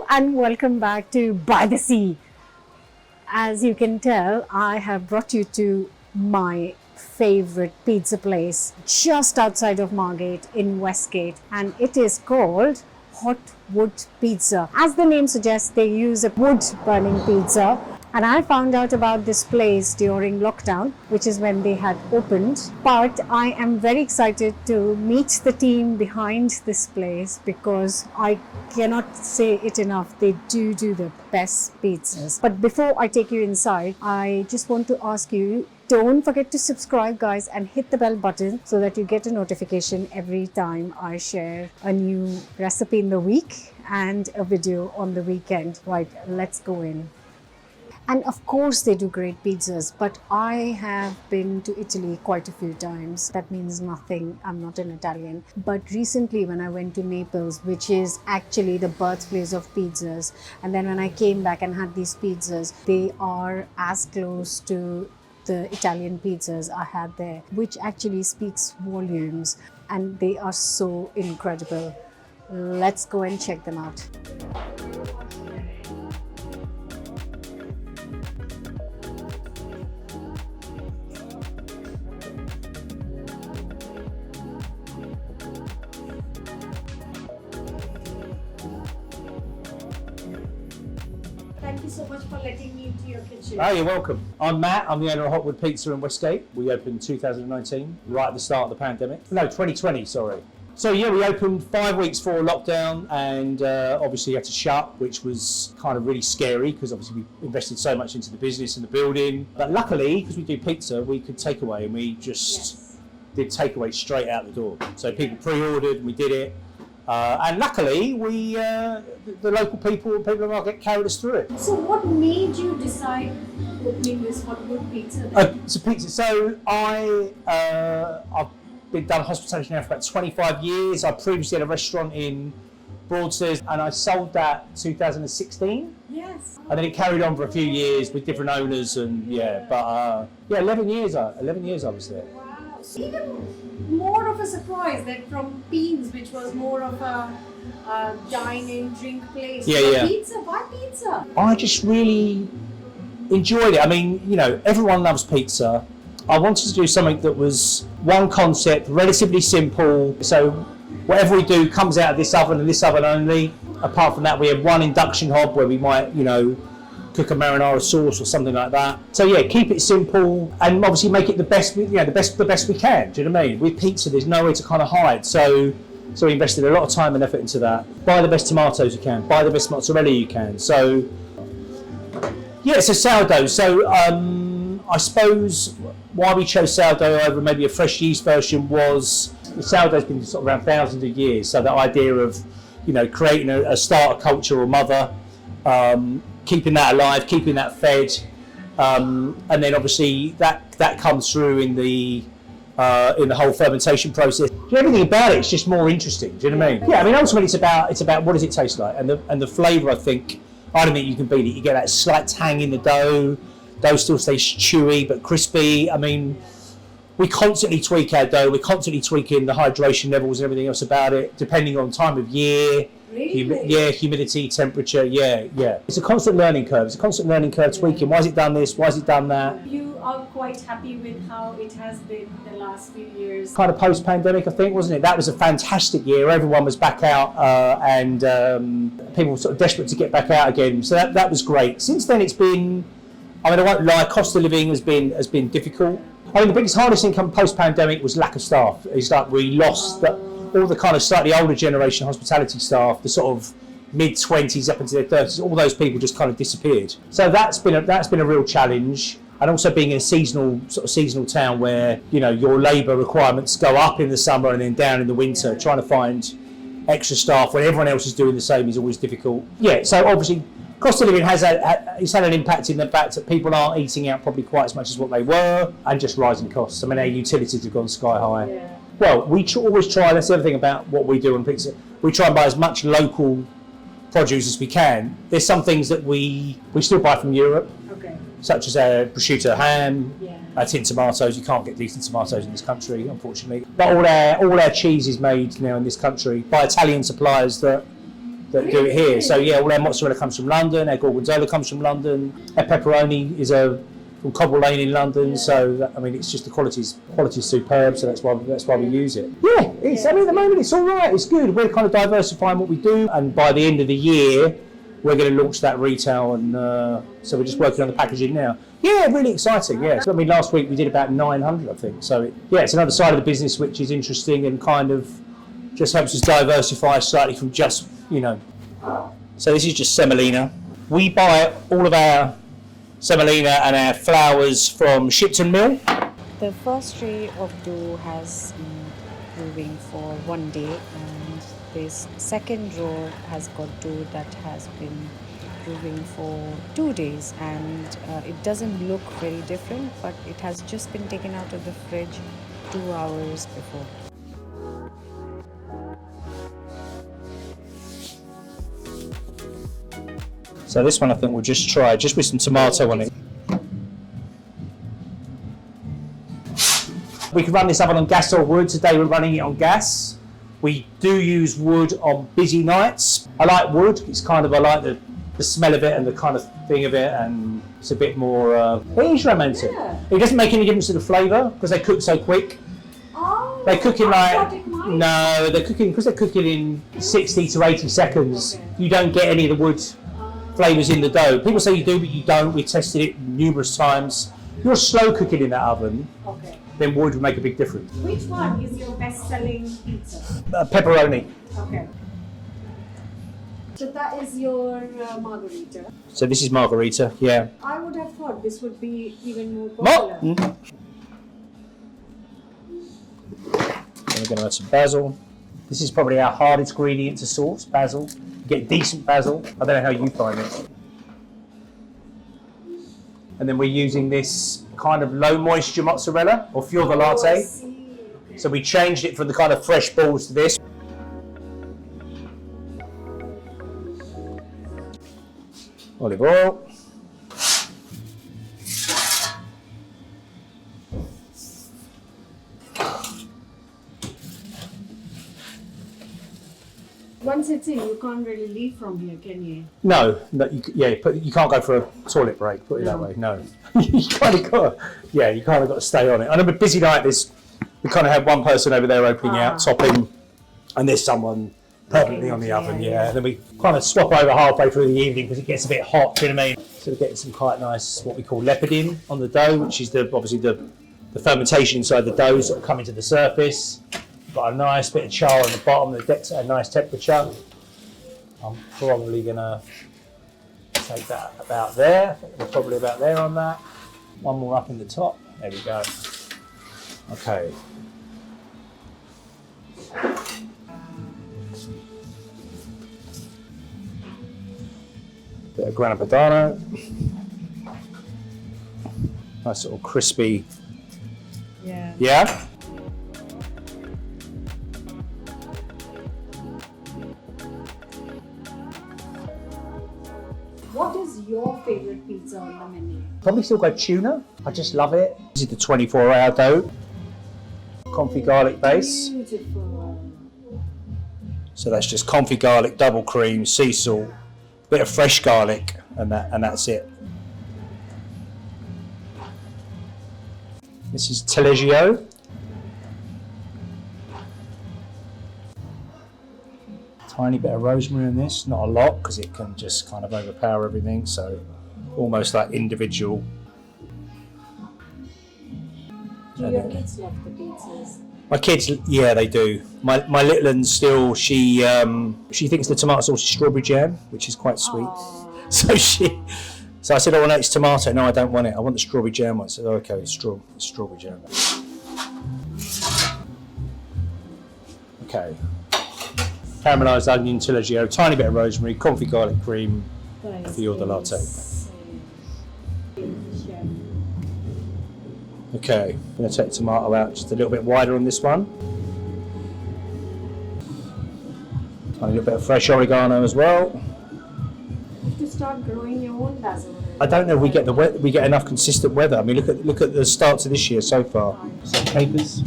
Hello and welcome back to By the Sea. As you can tell, I have brought you to my favorite pizza place just outside of Margate in Westgate, and it is called Hotwood Pizza. As the name suggests, they use a wood burning pizza. And I found out about this place during lockdown, which is when they had opened. But I am very excited to meet the team behind this place because I cannot say it enough. They do the best pizzas. But before I take you inside, I just want to ask you, don't forget to subscribe, guys, and hit the bell button so that you get a notification every time I share a new recipe in the week and a video on the weekend. Right, let's go in. And of course they do great pizzas, but I have been to Italy quite a few times. That means nothing, I'm not an Italian. But recently when I went to Naples, which is actually the birthplace of pizzas, and then when I came back and had these pizzas, they are as close to the Italian pizzas I had there, which actually speaks volumes, and they are so incredible. Let's go and check them out. Thank you so much for letting me into your kitchen. Oh, you're welcome. I'm Matt. I'm the owner of Hotwood Pizza in Westgate. We opened in 2019, right at the start of the pandemic. No, 2020, sorry. So yeah, we opened 5 weeks before lockdown, and obviously had to shut, which was kind of really scary because obviously we invested so much into the business and the building. But luckily, because we do pizza, we could take away, and we just did takeaway straight out the door. So people pre-ordered, and we did it. And luckily, we the local people in the market carried us through it. So what made you decide opening this Hotwood Pizza? It's a pizza. So I've been done hospitality now for about 25 years. I previously had a restaurant in Broadstairs, and I sold that 2016. Yes. And then it carried on for a few years with different owners, and 11 years I was there. Wow. So even more of a surprise that from Beans, which was more of a dine-in drink place. Pizza, why pizza? I just really enjoyed it. I mean, you know, everyone loves pizza. I wanted to do something that was one concept, relatively simple. So whatever we do comes out of this oven and this oven only. Apart from that, we have one induction hob where we might, cook a marinara sauce or something like that. So yeah, keep it simple and obviously make it the best we can. Do you know what I mean? With pizza, there's no way to kind of hide. So we invested a lot of time and effort into that. Buy the best tomatoes you can. Buy the best mozzarella you can. So yeah, it's a sourdough. So I suppose why we chose sourdough over maybe a fresh yeast version was the sourdough's been sort of around thousands of years. So the idea of, creating a starter culture or mother, keeping that alive, keeping that fed, and then obviously that comes through in the whole fermentation process. Everything about it's just more interesting. Do you know what I mean? Yeah, I mean ultimately it's about what does it taste like, and the flavour. I don't think you can beat it. You get that slight tang in the dough. Dough still stays chewy but crispy. I mean, we constantly tweak our dough. We're constantly tweaking the hydration levels and everything else about it, depending on time of year. Really? Humidity, temperature. Yeah. It's a constant learning curve. Tweaking. Why has it done this? Why has it done that? You are quite happy with how it has been the last few years. Kind of post-pandemic, I think, wasn't it? That was a fantastic year. Everyone was back out, and people were sort of desperate to get back out again. So that was great. Since then, it's been. I mean, I won't lie. Cost of living has been difficult. I mean, the biggest hardest thing come post-pandemic was lack of staff. It's like we lost all the kind of slightly older generation hospitality staff, the sort of mid-20s up into their 30s. All those people just kind of disappeared. So that's been a real challenge. And also being in a seasonal town where your labour requirements go up in the summer and then down in the winter. Trying to find extra staff when everyone else is doing the same is always difficult. Yeah. So obviously. Cost of living has had an impact in the fact that people aren't eating out probably quite as much as what they were, and just rising costs. I mean, our utilities have gone sky high. Yeah. Well, we always try, that's the other thing about what we do on pizza, we try and buy as much local produce as we can. There's some things that we still buy from Europe, such as our prosciutto ham, our tin tomatoes. You can't get decent tomatoes in this country, unfortunately. But all our cheese is made now in this country by Italian suppliers that that do it here. So yeah, all our mozzarella comes from London, our gorgonzola comes from London, our pepperoni is from Cobble Lane in London. So that, I mean, it's just the quality's superb. So that's why we use it. Yeah, it's. I mean, at the moment it's all right. It's good. We're kind of diversifying what we do, and by the end of the year, we're going to launch that retail, and so we're just working on the packaging now. Yeah, really exciting. Yeah. So, I mean, last week we did about 900, I think. So it's another side of the business which is interesting and kind of just helps us diversify slightly from just, you know. So this is just semolina. We buy all of our semolina and our flours from Shipton Mill. The first tray of dough has been brewing for 1 day, and this second row has got dough that has been brewing for 2 days, and it doesn't look very different, but it has just been taken out of the fridge 2 hours before. So this one I think we'll just try, just with some tomato on it. We can run this oven on gas or wood. Today we're running it on gas. We do use wood on busy nights. I like wood. It's kind of, I like the smell of it and the kind of thing of it, and it's a bit more, it is romantic. Yeah. It doesn't make any difference to the flavour because they cook so quick. Oh, they cook in like, no, they're cooking, because they're cooking in 60 to 80 seconds. Okay. You don't get any of the wood flavours in the dough. People say you do, but you don't. We tested it numerous times. If you're slow cooking in that oven, okay, then wood would make a big difference. Which one is your best-selling pizza? Pepperoni. Okay. So that is your margarita. So this is margarita, yeah. I would have thought this would be even more popular. Then we're going to add some basil. This is probably our hardest ingredient to source, basil. You get decent basil. I don't know how you find it. And then we're using this kind of low moisture mozzarella or fior di latte. Okay. So we changed it from the kind of fresh balls to this. Olive oil. Once it's in, you can't really leave from here, can you? No, you can't go for a toilet break, put it that way, no. You kind of got to stay on it. On a busy night, we kind of have one person over there opening out, topping, and there's someone permanently on the oven, yeah. And then we kind of swap over halfway through the evening because it gets a bit hot, do you know what I mean? So we're getting some quite nice, what we call lepidin on the dough, which is obviously the fermentation inside the dough sort of coming to the surface. Got a nice bit of char on the bottom that gets at a nice temperature. I'm probably going to take that about there. I think we're probably about there on that. One more up in the top. There we go. Okay. Bit of grana padano. Nice little crispy. Yeah. Yeah? What is your favourite pizza on the menu? Probably still go tuna. I just love it. This is the 24-hour dough. Confit garlic base. Beautiful. So that's just confit garlic, double cream, sea salt, bit of fresh garlic, and that's it. This is taleggio. Tiny bit of rosemary in this, not a lot because it can just kind of overpower everything, so almost like individual. Do your kids love the pizzas? My kids, yeah, they do. My little one still, she thinks the tomato sauce is strawberry jam, which is quite sweet. Aww. So I said, oh no, it's tomato. No, I don't want it. I want the strawberry jam one. I said, oh, okay, it's strawberry jam. Okay. Caramelised onion, taleggio, tiny bit of rosemary, confit garlic cream, fior di latte. Okay, I'm going to take the tomato out just a little bit wider on this one. Tiny little bit of fresh oregano as well. To start growing your own basil. I don't know if we get enough consistent weather. I mean, look at the starts of this year so far. Some capers.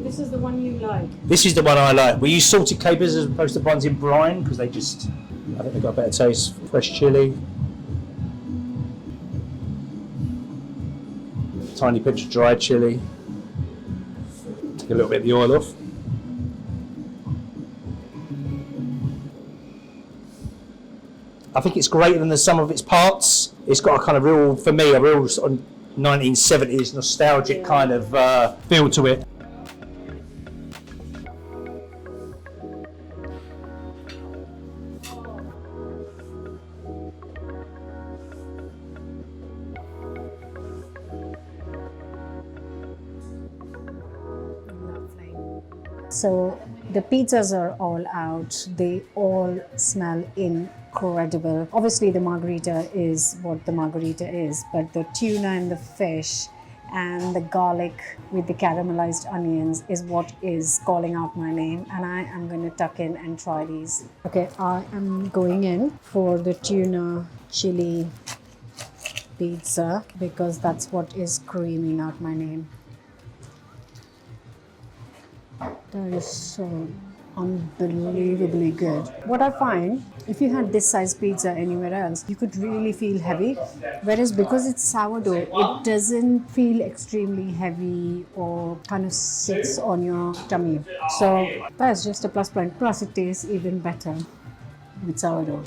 This is the one you like? This is the one I like. We use salted capers as opposed to ones in brine because I think they've got a better taste. Fresh chilli. Tiny pinch of dried chilli. Take a little bit of the oil off. I think it's greater than the sum of its parts. It's got a kind of real, for me, a real sort of 1970s nostalgic kind of feel to it. So the pizzas are all out. They all smell incredible. Obviously the margarita is what the margarita is, but the tuna and the fish and the garlic with the caramelized onions is what is calling out my name, and I am going to tuck in and try these. Okay, I am going in for the tuna chili pizza because that's what is screaming out my name. That is so unbelievably good. What I find, if you had this size pizza anywhere else, you could really feel heavy. Whereas because it's sourdough, it doesn't feel extremely heavy or kind of sits on your tummy. So that's just a plus point. Plus it tastes even better with sourdough.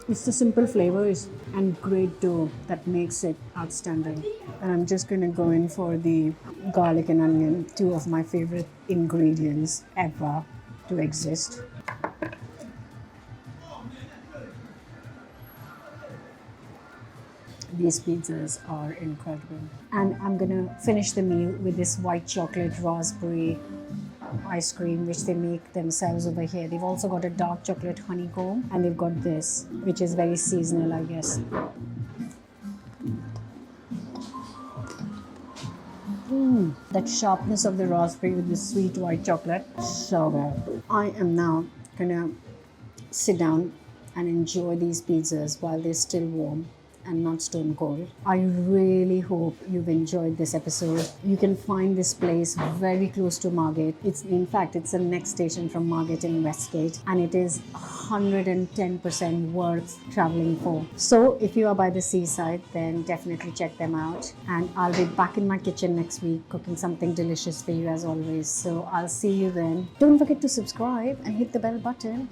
It's the simple flavors and great dough that makes it outstanding. And I'm just going to go in for the garlic and onion, two of my favorite ingredients ever to exist. These pizzas are incredible. And I'm going to finish the meal with this white chocolate raspberry ice cream which they make themselves over here. They've also got a dark chocolate honeycomb, and they've got this which is very seasonal, I guess. That sharpness of the raspberry with the sweet white chocolate, so good. I am now gonna sit down and enjoy these pizzas while they're still warm and not stone cold. I really hope you've enjoyed this episode. You can find this place very close to Margate. It's the next station from Margate in Westgate, and it is 110% worth traveling for. So if you are by the seaside, then definitely check them out. And I'll be back in my kitchen next week cooking something delicious for you as always. So I'll see you then. Don't forget to subscribe and hit the bell button.